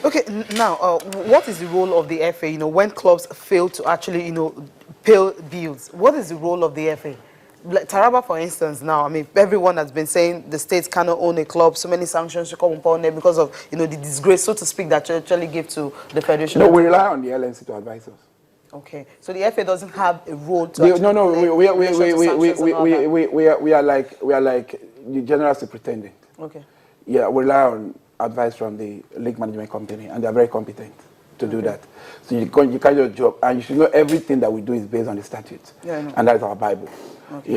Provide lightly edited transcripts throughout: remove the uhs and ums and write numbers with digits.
Okay, now, what is the role of the FA, when clubs fail to actually, pay bills? What is the role of the FA? Like Taraba, for instance, now, I mean, everyone has been saying the states cannot own a club, so many sanctions should come upon them because of, the disgrace, so to speak, that you actually give to the federation. No, we rely on the LNC to advise us. Okay, so the FA doesn't have a role to No, no, play in relation to sanctions and all that. we are like the general superintendent. Okay. Yeah, we rely on advice from the league management company, and they are very competent to do that. So you can't do your job, and you should know everything that we do is based on the statutes, and that's our Bible. Okay.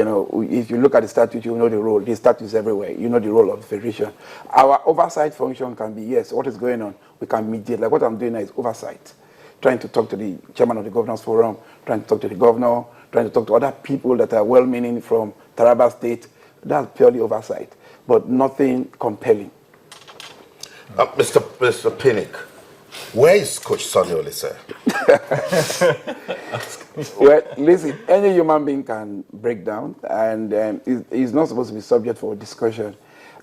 If you look at the statute, you know the role. The statutes everywhere. You know the role of the federation. Our oversight function can be, yes, what is going on? We can mediate. Like what I'm doing now is oversight. Trying to talk to the chairman of the governors forum, trying to talk to the governor, trying to talk to other people that are well-meaning from Taraba State. That's purely oversight, but nothing compelling. Mr. Pinnick, where is Coach Sonny Olise? Well, listen, any human being can break down, and he's not supposed to be subject for discussion.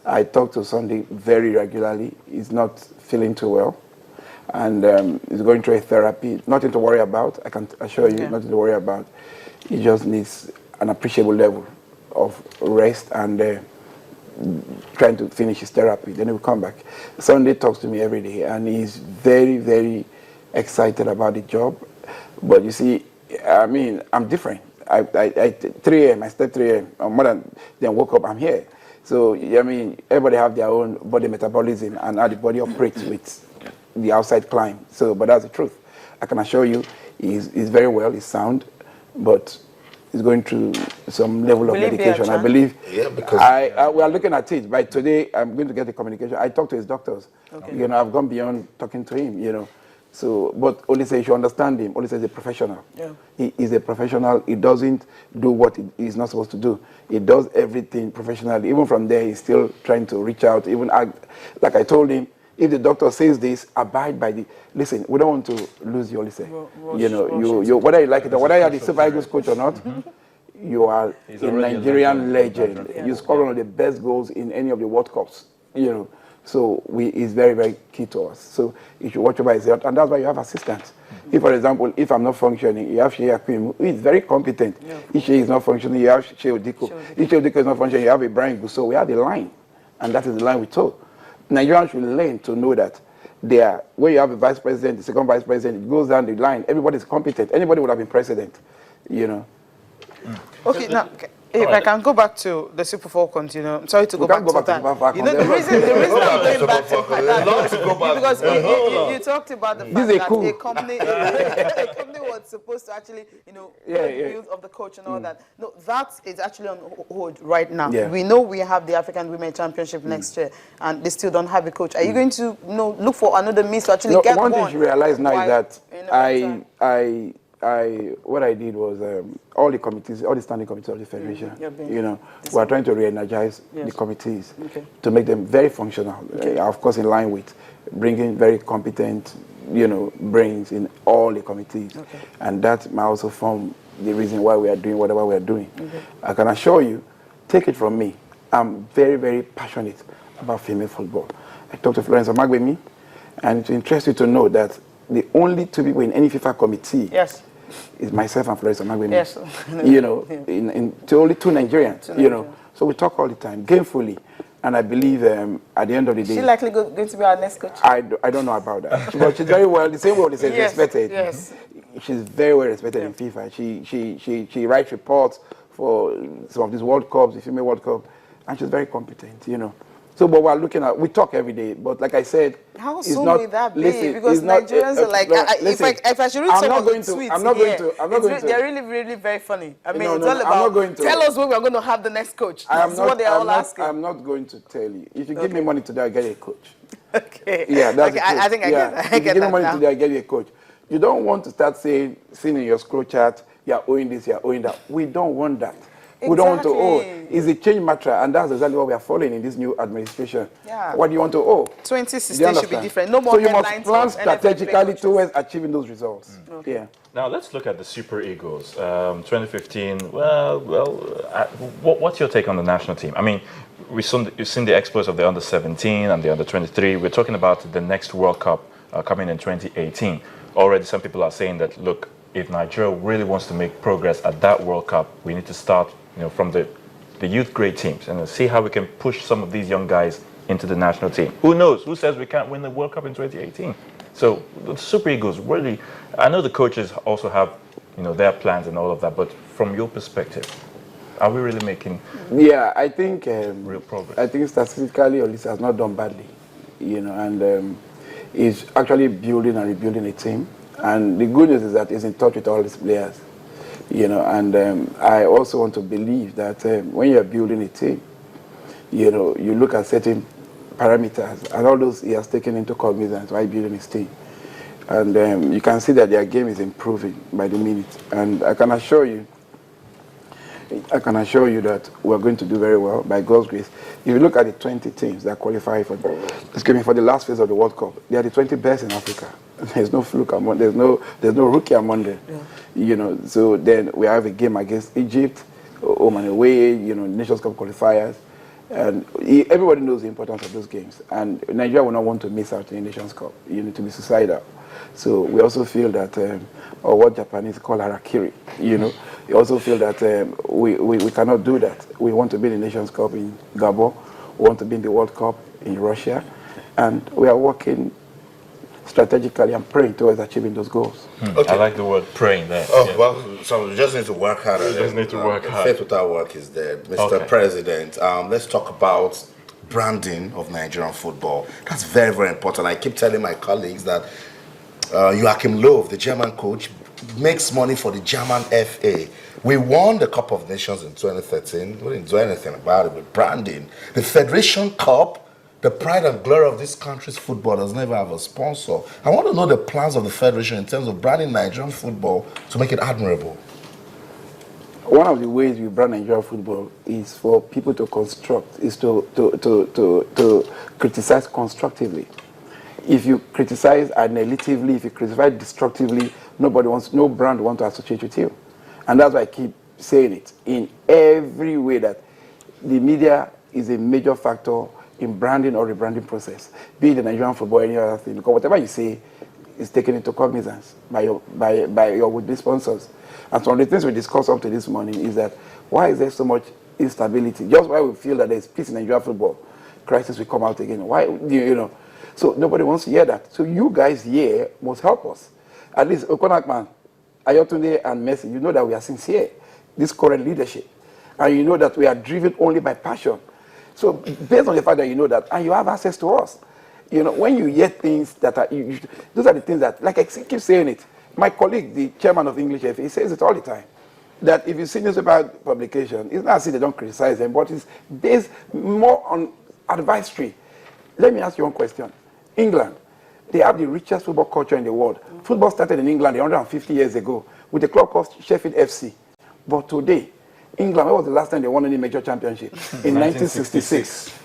I talk to Sunday very regularly. He's not feeling too well, and he's going through a therapy. Nothing to worry about, I can assure you, nothing to worry about. He just needs an appreciable level of rest and trying to finish his therapy. Then he will come back. Sunday talks to me every day, and he's very, very excited about the job. But you see, I mean, I'm different. I 3 a.m., I slept 3 a.m. More than woke up, I'm here. So, I mean, everybody have their own body metabolism and how the body operates with the outside climb. So, but that's the truth. I can assure you, he's very well, he's sound, but he's going through some level of medication. I believe. Yeah, because we are looking at it. By today, I'm going to get the communication. I talked to his doctors. Okay. I've gone beyond talking to him. So, but Olise, you should understand him. Olise is a professional. Yeah. He is a professional. He doesn't do what he's not supposed to do. He does everything professionally. Even from there, he's still trying to reach out. Even like I told him, if the doctor says this, abide by the. Listen, we don't want to lose you, Olise. You whether you like it or whether you are the Super Eagles coach or not, you are a Nigerian legend. Yeah. You scored one of the best goals in any of the World Cups. So it's very, very key to us. So you should watch over his health, and that's why you have assistants. If, for example, if I'm not functioning, you have Shea Akwim, who is very competent. Yeah. If Shea is not functioning, you have Shea Odiko. If Shea Odiko is not functioning, you have a Brian Gusso. We have the line, and that is the line we told. Nigerians should learn to know that when you have a vice president, the second vice president, it goes down the line. Everybody's competent. Anybody would have been president, Okay, now, if I can go back to the Super Falcons, I'm sorry to go back to that. The reason I'm going back to that because you talked about the fact that a company was supposed to actually, build of the coach and all that. No, that is actually on hold right now. Yeah. We know we have the African Women Championship next year, and they still don't have a coach. Are you going to, look for another means to actually get one? One thing you realize now is that what I did was all the committees, all the standing committees of the federation, we are trying to re-energize the committees to make them very functional. Of course, in line with bringing very competent, brains in all the committees, and that might also form the reason why we are doing whatever we are doing. I can assure you, take it from me, I'm very, very passionate about female football. I talked to Florence Omagbemi, and it's interesting to know that the only two people in any FIFA committee is myself and Florence Omagbemi. Yes. Only two Nigerians, So we talk all the time, gamefully. And I believe at the end of the day... Is she likely going to be our next coach? I don't know about that. But she's very well, the same way she's respected. Yes. She's very well respected in FIFA. She writes reports for some of these World Cups, the female World Cup, and she's very competent, So, but we're looking at, we talk every day, but like I said, how soon will that be? Because Nigerians are like, if I should read some of the tweets they're really, really very funny. I mean, it's all about, tell us when we're going to have the next coach. That's what they're all asking. I'm not going to tell you. If you give me money today, I'll get you a coach. Okay. Yeah, that's I think I get that. If you give me money today, I'll get you a coach. You don't want to start seeing in your scroll chart, you're owing this, you're owing that. We don't want that. We don't want to owe. It's a change matter, and that's exactly what we are following in this new administration. Yeah. What do you want to owe? 2016 should be different. No more headlines. So you must plan strategically towards achieving those results. Yeah. Now let's look at the Super Eagles. 2015. What's your take on the national team? I mean, you've seen the exploits of the under-17 and the under-23. We're talking about the next World Cup coming in 2018. Already some people are saying that, look, if Nigeria really wants to make progress at that World Cup, we need to start from the youth grade teams and see how we can push some of these young guys into the national team. Who knows? Who says we can't win the World Cup in 2018? So the Super Eagles really, I know the coaches also have their plans and all of that, but from your perspective, are we really making I think real progress? I think statistically, Olise has not done badly, and he's actually building and rebuilding a team. And the good news is that he's in touch with all his players, and I also want to believe that when you're building a team, you look at certain parameters, and all those he has taken into cognizance while building his team. And you can see that their game is improving by the minute. And I can assure you that we're going to do very well by God's grace. If you look at the 20 teams that qualify for the last phase of the World Cup, they are the 20 best in Africa. There's no fluke among, there's no rookie among them. Yeah. So then we have a game against Egypt, home and away, Nations Cup qualifiers. And everybody knows the importance of those games. And Nigeria will not want to miss out in the Nations Cup. You need to be suicidal. So we also feel that, or what Japanese call harakiri, we also feel that we cannot do that. We want to be in the Nations Cup in Gabon. We want to be in the World Cup in Russia. And we are working strategically and praying towards achieving those goals. Okay. I like the word praying there. Well, so we just need to work harder. We just need to work hard. Faith without work is dead. Mr. President, let's talk about branding of Nigerian football. That's very, very important. I keep telling my colleagues that Joachim Löw, the German coach, makes money for the German FA. We won the Cup of Nations in 2013. We didn't do anything about it with branding. The Federation Cup, the pride and glory of this country's football, does never have a sponsor. I want to know the plans of the Federation in terms of branding Nigerian football to make it admirable. One of the ways we brand Nigerian football is for people to construct, is to criticize constructively. If you criticize analytically, if you criticize destructively, no brand wants to associate with you. And that's why I keep saying it in every way, that the media is a major factor in branding or rebranding process, be it the Nigerian football or any other thing, because whatever you say is taken into cognizance by your would-be sponsors. And so one of the things we discussed up to this morning is that why is there so much instability? Just why we feel that there's peace in Nigerian football, crisis will come out again. Why, So nobody wants to hear that. So you guys here must help us. At least Okonakman, Ayotunde and Messi, you know that we are sincere, this current leadership. And you know that we are driven only by passion. So based on the fact that you know that, and you have access to us, when you hear things that are, those are the things that, like I keep saying it, my colleague, the chairman of English FA, he says it all the time, that if you see newspaper publication, it's not as if they don't criticize them, but it's based more on advisory. Let me ask you one question. England, they have the richest football culture in the world. Football started in England 150 years ago with a club called Sheffield FC. But today, England, when was the last time they won any major championship? In 1966.